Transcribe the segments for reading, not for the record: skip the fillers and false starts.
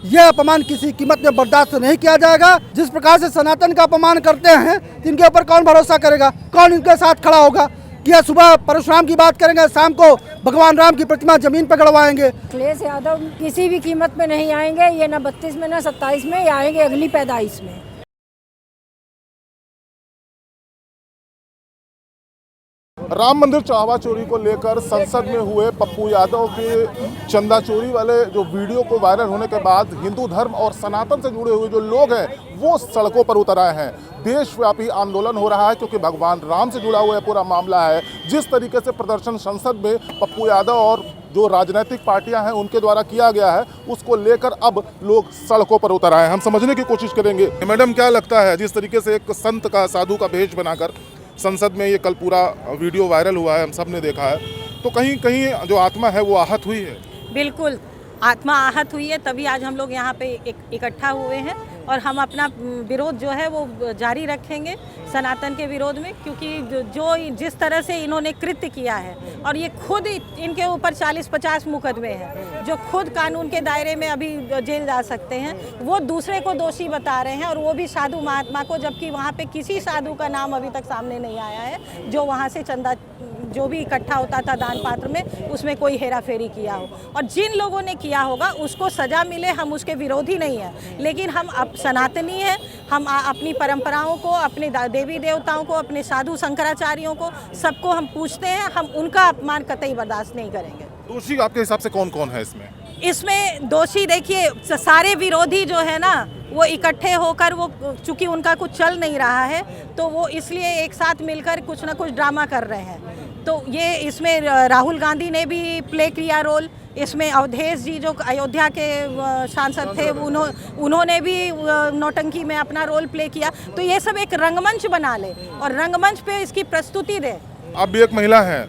यह अपमान किसी कीमत में बर्दाश्त नहीं किया जाएगा। जिस प्रकार से सनातन का अपमान करते हैं, इनके ऊपर कौन भरोसा करेगा, कौन इनके साथ खड़ा होगा। कि यह सुबह परशुराम की बात करेंगे, शाम को भगवान राम की प्रतिमा जमीन पर गड़वाएंगे। अखिलेश यादव किसी भी कीमत में नहीं आएंगे, ये ना 32 में ना 27 में, ये आएंगे अगली पैदाइश में। राम मंदिर चढ़ावा चोरी को लेकर संसद में हुए पप्पू यादव के चंदा चोरी वाले जो वीडियो को वायरल होने के बाद हिंदू धर्म और सनातन से जुड़े हुए जो लोग हैं वो सड़कों पर उतर आए हैं। देशव्यापी आंदोलन हो रहा है क्योंकि भगवान राम से जुड़ा हुआ पूरा मामला है। जिस तरीके से प्रदर्शन संसद में पप्पू यादव और जो राजनीतिक पार्टियां हैं उनके द्वारा किया गया है, उसको लेकर अब लोग सड़कों पर उतर आए हैं। हम समझने की कोशिश करेंगे। मैडम, क्या लगता है जिस तरीके से एक संत का, साधु का भेष बनाकर संसद में ये कल पूरा वीडियो वायरल हुआ है, हम सब ने देखा है, तो कहीं कहीं जो आत्मा है वो आहत हुई है? बिल्कुल आत्मा आहत हुई है, तभी आज हम लोग यहाँ पे इकट्ठा हुए हैं और हम अपना विरोध जो है वो जारी रखेंगे सनातन के विरोध में। क्योंकि जो जिस तरह से इन्होंने कृत्य किया है, और ये खुद इनके ऊपर 40-50 मुकदमे हैं, जो खुद कानून के दायरे में अभी जेल जा सकते हैं, वो दूसरे को दोषी बता रहे हैं, और वो भी साधु महात्मा को, जबकि वहाँ पे किसी साधु का नाम अभी तक सामने नहीं आया है जो वहाँ से चंदा जो भी इकट्ठा होता था दान पात्र में, उसमें कोई हेरा फेरी किया हो। और जिन लोगों ने किया होगा उसको सजा मिले, हम उसके विरोधी नहीं हैं, लेकिन हम अब सनातनी हैं। हम अपनी परंपराओं को, अपने देवी देवताओं को, अपने साधु शंकराचार्यों को, सबको हम पूछते हैं। हम उनका अपमान कतई बर्दाश्त नहीं करेंगे। दोषी आपके हिसाब से कौन कौन है इसमें? इसमें दोषी देखिए, सारे विरोधी जो है ना वो इकट्ठे होकर, वो चूंकि उनका कुछ चल नहीं रहा है तो वो इसलिए एक साथ मिलकर कुछ ना कुछ ड्रामा कर रहे हैं। तो ये इसमें राहुल गांधी ने भी प्ले किया रोल, इसमें अवधेश जी जो अयोध्या के सांसद थे उन्होंने भी नौटंकी में अपना रोल प्ले किया। तो ये सब एक रंगमंच बना ले और रंगमंच पे इसकी प्रस्तुति दे। आप भी एक महिला हैं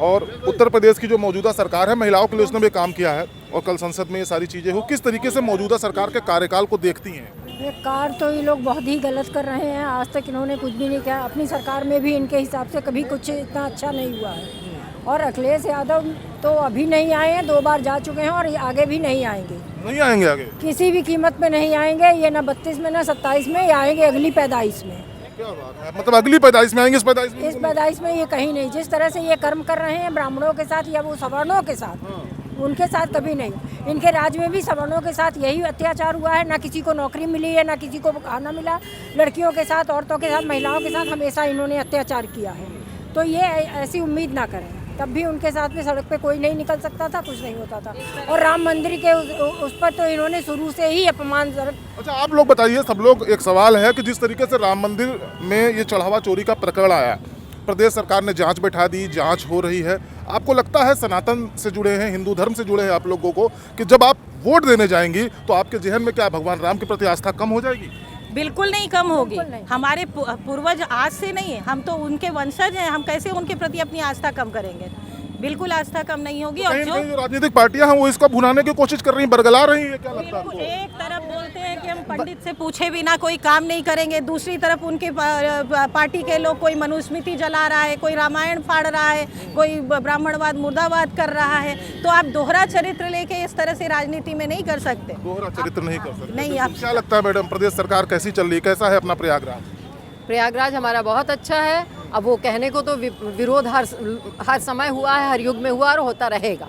और उत्तर प्रदेश की जो मौजूदा सरकार है, महिलाओं के लिए उसने भी काम किया है, और कल संसद में ये सारी चीज़ें हो, किस तरीके से मौजूदा सरकार के कार्यकाल को देखती हैं? ये कार्य तो ये लोग बहुत ही गलत कर रहे हैं। आज तक इन्होंने कुछ भी नहीं किया। अपनी सरकार में भी इनके हिसाब से कभी कुछ इतना अच्छा नहीं हुआ है। और अखिलेश यादव तो अभी नहीं आए हैं, 2 बार जा चुके हैं और आगे भी नहीं आएंगे। नहीं आएंगे आगे? किसी भी कीमत में नहीं आएंगे। ये ना 32 में ना 27 में, ये आएंगे अगली पैदाइश में। क्या बात है, मतलब अगली पैदाइश में आएंगे? इस पैदाइश में ये कहीं नहीं। जिस तरह से ये कर्म कर रहे हैं ब्राह्मणों के साथ या वो सवर्णों के साथ, उनके साथ कभी नहीं। इनके राज्य में भी सवर्णों के साथ यही अत्याचार हुआ है। ना किसी को नौकरी मिली है, ना किसी को खाना मिला। लड़कियों के साथ, औरतों के साथ, महिलाओं के साथ हमेशा इन्होंने अत्याचार किया है। तो ये ऐसी उम्मीद ना करें। तब भी उनके साथ में सड़क पे कोई नहीं निकल सकता था, कुछ नहीं होता था। और राम मंदिर के उस पर तो इन्होंने शुरू से ही अपमान। अच्छा, आप लोग बताइए, सब लोग, एक सवाल है कि जिस तरीके से राम मंदिर में ये चढ़ावा चोरी का प्रकरण आया, प्रदेश सरकार ने जांच बैठा दी, जांच हो रही है, आपको लगता है सनातन से जुड़े हैं, हिंदू धर्म से जुड़े हैं आप लोगों को, कि जब आप वोट देने जाएंगी तो आपके जहन में क्या भगवान राम के प्रति आस्था कम हो जाएगी? बिल्कुल नहीं कम होगी। हमारे पूर्वज आज से नहीं है, हम तो उनके वंशज हैं। हम कैसे उनके प्रति अपनी आस्था कम करेंगे? बिल्कुल आस्था कम नहीं होगी। और जो राजनीतिक पार्टियां हैं वो इसको भुनाने की कोशिश कर रही हैं, बरगला रही हैं। क्या लगता है आपको? एक तरफ बोलते हैं कि हम पंडित से पूछे बिना कोई काम नहीं करेंगे, दूसरी तरफ उनके पार्टी के लोग कोई मनुस्मृति जला रहा है, कोई रामायण फाड़ रहा है, कोई ब्राह्मणवाद मुर्दाबाद कर रहा है। तो आप दोहरा चरित्र लेके इस तरह से राजनीति में नहीं कर सकते। दोहरा चरित्र नहीं कर सकते। नहीं। आप क्या लगता है मैडम, प्रदेश सरकार कैसी चल रही है, कैसा है अपना प्रयागराज? प्रयागराज हमारा बहुत अच्छा है। अब वो कहने को तो विरोध हर समय हुआ है, हर युग में हुआ और होता रहेगा।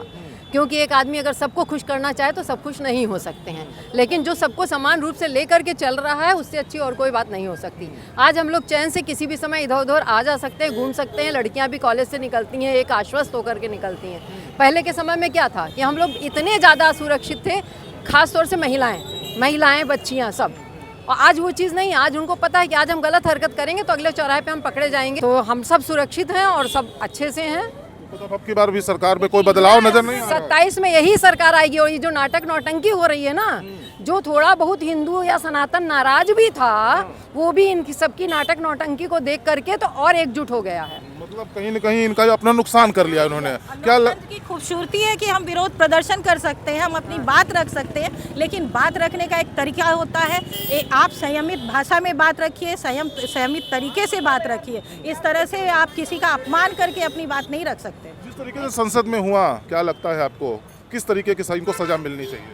क्योंकि एक आदमी अगर सबको खुश करना चाहे तो सब खुश नहीं हो सकते हैं, लेकिन जो सबको समान रूप से लेकर के चल रहा है उससे अच्छी और कोई बात नहीं हो सकती। आज हम लोग चैन से किसी भी समय इधर उधर आ जा सकते हैं, घूम सकते हैं। लड़कियां भी कॉलेज से निकलती हैं एक आश्वस्त होकर के निकलती हैं। पहले के समय में क्या था कि हम लोग इतने ज़्यादा असुरक्षित थे, खासतौर से महिलाएँ, बच्चियाँ, सब। और आज वो चीज़ नहीं। आज उनको पता है कि आज हम गलत हरकत करेंगे तो अगले चौराहे पे हम पकड़े जाएंगे। तो हम सब सुरक्षित हैं और सब अच्छे से हैं। तो अब की बार भी सरकार में कोई बदलाव नजर नहीं आ रहा? 27 में यही सरकार आएगी। और ये जो नाटक नौटंकी हो रही है ना, जो थोड़ा बहुत हिंदू या सनातन नाराज भी था, वो भी इनकी सबकी नाटक नौटंकी को देख करके तो और एकजुट हो गया है। मतलब कहीं न कहीं इनका अपना नुकसान कर लिया इन्होंने। क्या की खूबसूरती है कि हम विरोध प्रदर्शन कर सकते हैं, हम अपनी बात रख सकते हैं, लेकिन बात रखने का एक तरीका होता है। आप संयमित भाषा में बात रखिए, संयमित तरीके से बात रखिए। इस तरह से आप किसी का अपमान करके अपनी बात नहीं रख सकते। जिस तरीके से संसद में हुआ, क्या लगता है आपको, किस तरीके की को सजा मिलनी चाहिए?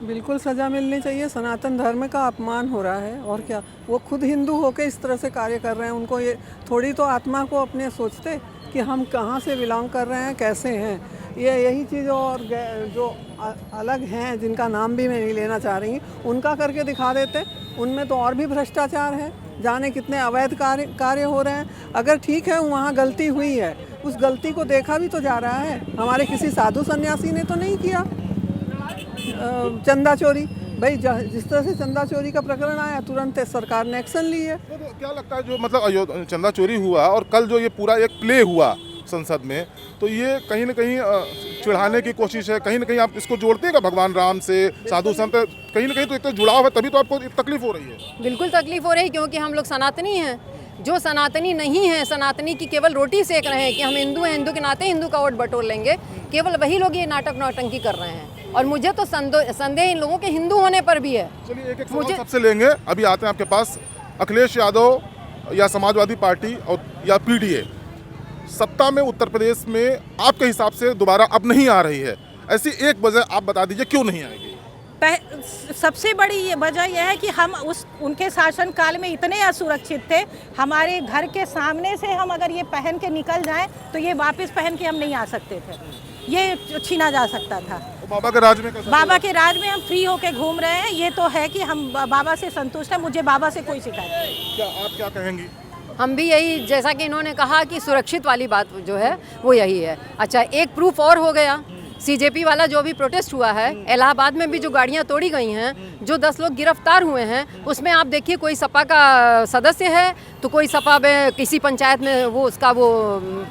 बिल्कुल सज़ा मिलनी चाहिए। सनातन धर्म का अपमान हो रहा है और क्या। वो खुद हिंदू होकर इस तरह से कार्य कर रहे हैं। उनको ये थोड़ी तो आत्मा को अपने सोचते कि हम कहाँ से बिलोंग कर रहे हैं, कैसे हैं। ये यही चीज़ और जो अलग हैं, जिनका नाम भी मैं नहीं लेना चाह रही, उनका करके दिखा देते। उनमें तो और भी भ्रष्टाचार है, जाने कितने अवैध कार्य हो रहे हैं। अगर ठीक है वहाँ गलती हुई है, उस गलती को देखा भी तो जा रहा है। हमारे किसी साधु सन्यासी ने तो नहीं किया चंदा चोरी। भाई जिस तरह से चंदा चोरी का प्रकरण आया, तुरंत सरकार ने एक्शन ली है। तो क्या लगता है जो मतलब चंदा चोरी हुआ और कल जो ये पूरा एक प्ले हुआ संसद में, तो ये कहीं ना कहीं चिढ़ाने की कोशिश है? कहीं ना कहीं आप इसको जोड़ते हैं भगवान राम से, साधु संत, कहीं ना कहीं तो एक तो जुड़ाव है, तभी तो आपको तकलीफ हो रही है। बिल्कुल तकलीफ हो रही है, क्योंकि हम लोग सनातनी हैं। जो सनातनी नहीं है, सनातनी की केवल रोटी सेक रहे हैं कि हम हिंदू हैं, हिंदू के नाते हिंदू का वोट बटोर लेंगे, केवल वही लोग ये नाटक नौटंकी कर रहे हैं। और मुझे तो संदेह इन लोगों के हिंदू होने पर भी है। चलिए एक सवाल सबसे लेंगे। अभी आते हैं आपके पास। अखिलेश यादव या समाजवादी पार्टी और या पीडीए सत्ता में उत्तर प्रदेश में आपके हिसाब से दोबारा अब नहीं आ रही है, ऐसी एक वजह आप बता दीजिए क्यों नहीं आएगी? सबसे बड़ी ये वजह यह है कि हम उनके शासनकाल में इतने असुरक्षित थे। हमारे घर के सामने से हम अगर ये पहन के निकल जाएं तो ये वापस पहन के हम नहीं आ सकते थे, ये छीना जा सकता था। बाबा के राज में बाबा के राज में हम फ्री होके घूम रहे हैं। ये तो है कि हम बाबा से संतुष्ट हैं। मुझे बाबा से कोई शिकायत नहीं। क्या आप क्या कहेंगी? हम भी यही, जैसा कि इन्होंने कहा कि सुरक्षित वाली बात जो है वो यही है। अच्छा, एक प्रूफ और हो गया। सीजेपी वाला जो भी प्रोटेस्ट हुआ है, इलाहाबाद में भी जो गाड़ियां तोड़ी गई हैं, जो 10 लोग गिरफ्तार हुए हैं, उसमें आप देखिए कोई सपा का सदस्य है तो कोई सपा में किसी पंचायत में वो उसका वो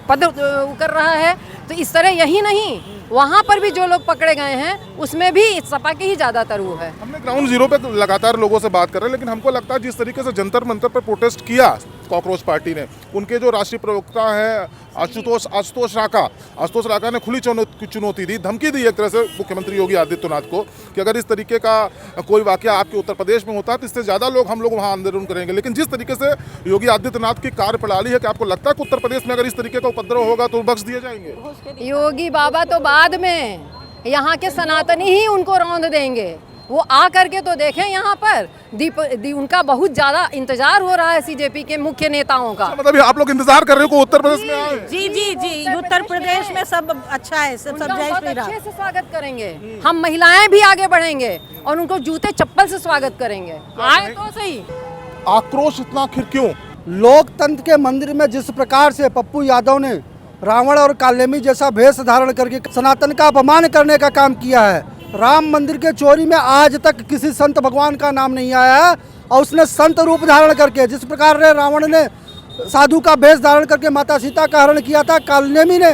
पद कर रहा है। तो इस तरह यही नहीं, वहाँ पर भी जो लोग पकड़े गए हैं उसमें भी सपा के ही ज़्यादातर वो है। हमने ग्राउंड जीरो पे लगातार लोगों से बात कर रहे हैं, लेकिन हमको लगता है जिस तरीके से जंतर मंतर पर प्रोटेस्ट किया कॉकरोच पार्टी ने, उनके जो राष्ट्रीय प्रवक्ता है आशुतोष राका ने खुली चुनौती दी, धमकी दी एक तरह से मुख्यमंत्री योगी आदित्यनाथ को कि अगर इस तरीके का कोई वाकया आपके उत्तर प्रदेश में होता है तो इससे ज़्यादा लोग हम लोग वहाँ आंदोलन करेंगे। लेकिन जिस तरीके से योगी आदित्यनाथ की कार्यप्रणाली है, कि आपको लगता है कि उत्तर प्रदेश में अगर इस तरीके का उपद्रव होगा तो बख्श दिए जाएंगे? योगी बाबा तो बाद में, यहाँ के सनातनी ही उनको रौंद देंगे। वो आ करके तो देखें यहाँ पर। उनका बहुत ज़्यादा इंतजार हो रहा है सीजेपी के मुख्य नेताओं का। मतलब आप लोग इंतजार कर रहे हो उत्तर प्रदेश में आए? जी, उत्तर प्रदेश में सब अच्छा है, सब जय श्री राम। अच्छे से स्वागत करेंगे। हम महिलाएं भी आगे बढ़ेंगे और उनको जूते चप्पल से स्वागत करेंगे। आए तो सही। आक्रोश इतना आखिर क्यों? लोकतंत्र के मंदिर में जिस प्रकार से पप्पू यादव ने रावण और कालेमी जैसा भेष धारण करके सनातन का अपमान करने का काम किया है। राम मंदिर के चोरी में आज तक किसी संत भगवान का नाम नहीं आया है, और उसने संत रूप धारण करके, जिस प्रकार से रावण ने साधु का भेष धारण करके माता सीता का हरण किया था, कालनेमी ने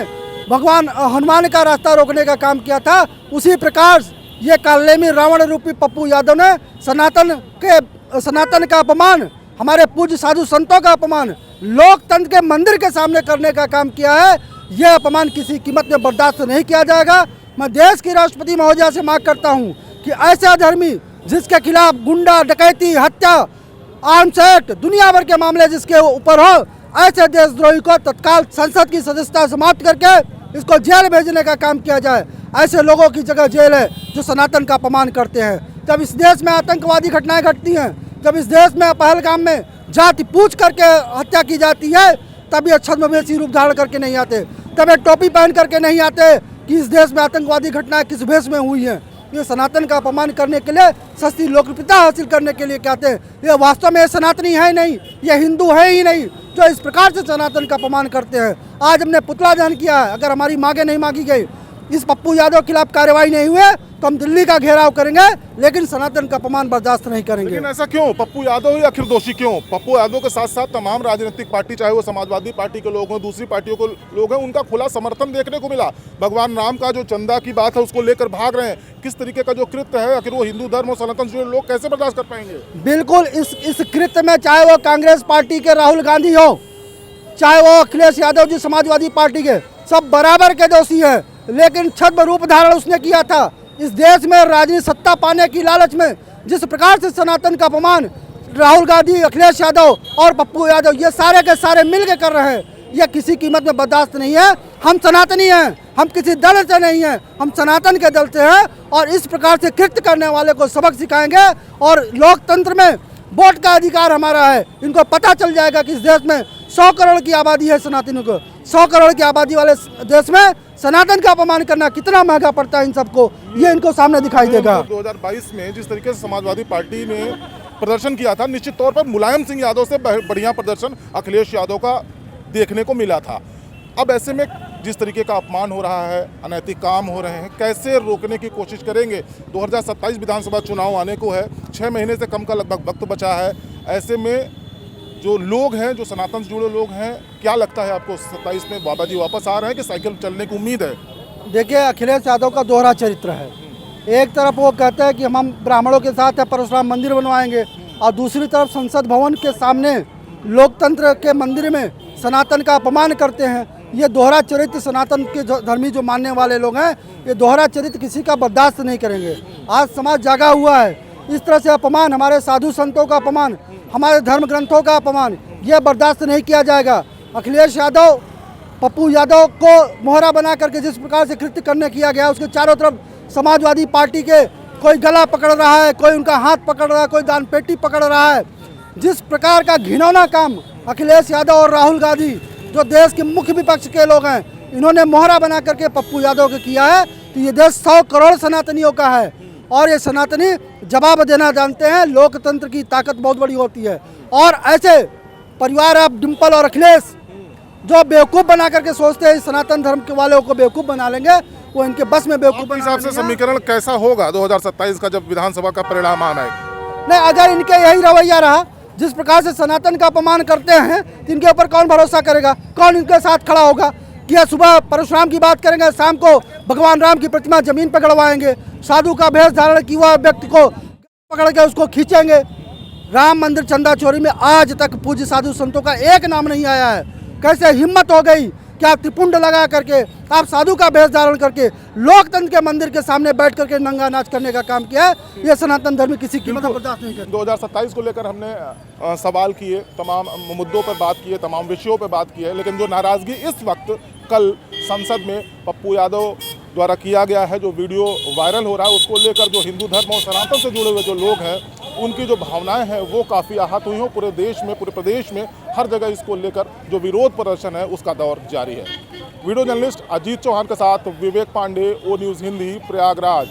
भगवान हनुमान का रास्ता रोकने का काम किया था, उसी प्रकार ये कालनेमी रावण रूपी पप्पू यादव ने सनातन का अपमान, हमारे पूज्य साधु संतों का अपमान लोकतंत्र के मंदिर के सामने करने का काम किया है। यह अपमान किसी कीमत में बर्दाश्त नहीं किया जाएगा। मैं देश की राष्ट्रपति महोदया से मांग करता हूं कि ऐसे अधर्मी जिसके खिलाफ गुंडा डकैती हत्या आर्म्स एक्ट दुनिया भर के मामले जिसके ऊपर हो, ऐसे देशद्रोही को तत्काल संसद की सदस्यता समाप्त करके इसको जेल भेजने का काम किया जाए। ऐसे लोगों की जगह जेल है जो सनातन का अपमान करते हैं। जब इस देश में आतंकवादी घटनाएं घटती हैं, जब इस देश में पहलगाम में जाति पूछ करके हत्या की जाती है, तब ये छद्मवेशी रूप धारण करके नहीं आते, तब ये टोपी पहन करके नहीं आते कि इस देश में आतंकवादी घटनाएं किस भेष में हुई हैं। ये सनातन का अपमान करने के लिए, सस्ती लोकप्रियता हासिल करने के लिए कहते हैं। ये वास्तव में सनातनी है ही नहीं, ये हिंदू है ही नहीं जो इस प्रकार से सनातन का अपमान करते हैं। आज हमने पुतला दहन किया है, अगर हमारी मांगे नहीं मांगी गई, इस पप्पू यादव के खिलाफ कार्रवाई नहीं हुए तो हम दिल्ली का घेराव करेंगे, लेकिन सनातन का अपमान बर्दाश्त नहीं करेंगे। लेकिन ऐसा क्यों? पप्पू यादव ही आखिर दोषी क्यों? पप्पू यादव के साथ साथ तमाम राजनीतिक पार्टी, चाहे वो समाजवादी पार्टी के लोग हों, दूसरी पार्टियों के लोग हैं, उनका खुला समर्थन देखने को मिला। भगवान राम का जो चंदा की बात है उसको लेकर भाग रहे हैं। किस तरीके का जो कृत्य है, आखिर वो हिंदू धर्म और सनातन से लोग कैसे बर्दाश्त कर पाएंगे? बिल्कुल, इस कृत्य में चाहे वो कांग्रेस पार्टी के राहुल गांधी हो, चाहे वो अखिलेश यादव जी समाजवादी पार्टी के, सब बराबर के दोषी है। लेकिन छद्म रूप धारण उसने किया था। इस देश में राजनीतिक सत्ता पाने की लालच में जिस प्रकार से सनातन का अपमान राहुल गांधी, अखिलेश यादव और पप्पू यादव ये सारे के सारे मिल के कर रहे हैं, ये किसी कीमत में बर्दाश्त नहीं है। हम सनातनी हैं, हम किसी दल से नहीं हैं, हम सनातन के दल से हैं और इस प्रकार से कृत्य करने वाले को सबक सिखाएंगे। और लोकतंत्र में वोट का अधिकार हमारा है। इनको पता चल जाएगा कि इस देश में 100 करोड़ की आबादी है सनातनियों को। 100 करोड़ की आबादी वाले देश में सनातन का अपमान करना कितना महंगा पड़ता है इन सबको, ये इनको सामने दिखाई देगा। 2022 में जिस तरीके से समाजवादी पार्टी ने प्रदर्शन किया था, निश्चित तौर पर मुलायम सिंह यादव से बढ़िया प्रदर्शन अखिलेश यादव का देखने को मिला था। अब ऐसे में जिस तरीके का अपमान हो रहा है, अनैतिक काम हो रहे हैं, कैसे रोकने की कोशिश करेंगे? 2027 विधानसभा चुनाव आने को है, 6 महीने से कम का लगभग वक्त बचा है। ऐसे में जो लोग हैं, जो सनातन से जुड़े लोग हैं, क्या लगता है आपको 27 में बाबा जी वापस आ रहे हैं कि साइकिल चलने की उम्मीद है? देखिए, अखिलेश यादव का दोहरा चरित्र है। एक तरफ वो कहते हैं कि हम ब्राह्मणों के साथ है, परशुराम मंदिर बनवाएंगे, और दूसरी तरफ संसद भवन के सामने लोकतंत्र के मंदिर में सनातन का अपमान करते हैं। ये दोहरा चरित्र सनातन के धर्मी जो मानने वाले लोग हैं, ये दोहरा चरित्र किसी का बर्दाश्त नहीं करेंगे। आज समाज जागा हुआ है। इस तरह से अपमान, हमारे साधु संतों का अपमान, हमारे धर्म ग्रंथों का अपमान, ये बर्दाश्त नहीं किया जाएगा। अखिलेश यादव, पप्पू यादव को मोहरा बना करके जिस प्रकार से कृत्य करने किया गया, उसके चारों तरफ समाजवादी पार्टी के कोई गला पकड़ रहा है, कोई उनका हाथ पकड़ रहा है, कोई दान पेटी पकड़ रहा है। जिस प्रकार का घिनौना काम अखिलेश यादव और राहुल गांधी, जो देश के मुख्य विपक्ष के लोग हैं, इन्होंने मोहरा बना करके पप्पू यादव को किया है, तो ये देश 100 करोड़ सनातनियों का है और ये सनातनी जवाब देना जानते हैं। लोकतंत्र की ताकत बहुत बड़ी होती है और ऐसे परिवार आप डिम्पल और अखिलेश जो बेवकूफ़ बना करके सोचते हैं सनातन धर्म के वालों को बेवकूफ़ बना लेंगे, वो इनके बस में बेवकूफ़ बना हिसाब से समीकरण कैसा होगा 2027 का जब विधानसभा का परिणाम आना है? नहीं, अगर इनके यही रवैया रहा, जिस प्रकार से सनातन का अपमान करते हैं, तो इनके ऊपर कौन भरोसा करेगा? कौन इनके साथ खड़ा होगा? कि यह सुबह परशुराम की बात करेंगे, शाम को भगवान राम की प्रतिमा जमीन पर गड़वाएंगे, साधु का भेष धारण किया व्यक्ति को पकड़ के उसको खींचेंगे। राम मंदिर चंदा चोरी में आज तक पूज्य साधु संतों का एक नाम नहीं आया है। कैसे हिम्मत हो गई कि आप त्रिपुंड लगा करके, आप साधु का भेष धारण करके लोकतंत्र के मंदिर के सामने बैठ करके नंगा नाच करने का काम किया है? ये सनातन धर्म किसी कीमत पर बर्दाश्त नहीं करेगा। 2027 को लेकर हमने सवाल किए, तमाम मुद्दों पर बात की है, तमाम विषयों पर बात की है, लेकिन जो नाराज़गी इस वक्त कल संसद में पप्पू यादव द्वारा किया गया है, जो वीडियो वायरल हो रहा है, उसको लेकर जो हिंदू धर्म और सनातन से जुड़े हुए जो लोग हैं, उनकी जो भावनाएं हैं वो काफ़ी आहत हुई हैं। पूरे देश में, पूरे प्रदेश में हर जगह इसको लेकर जो विरोध प्रदर्शन है उसका दौर जारी है। वीडियो जर्नलिस्ट अजीत चौहान के साथ विवेक पांडे, ओ न्यूज़ हिंदी, प्रयागराज।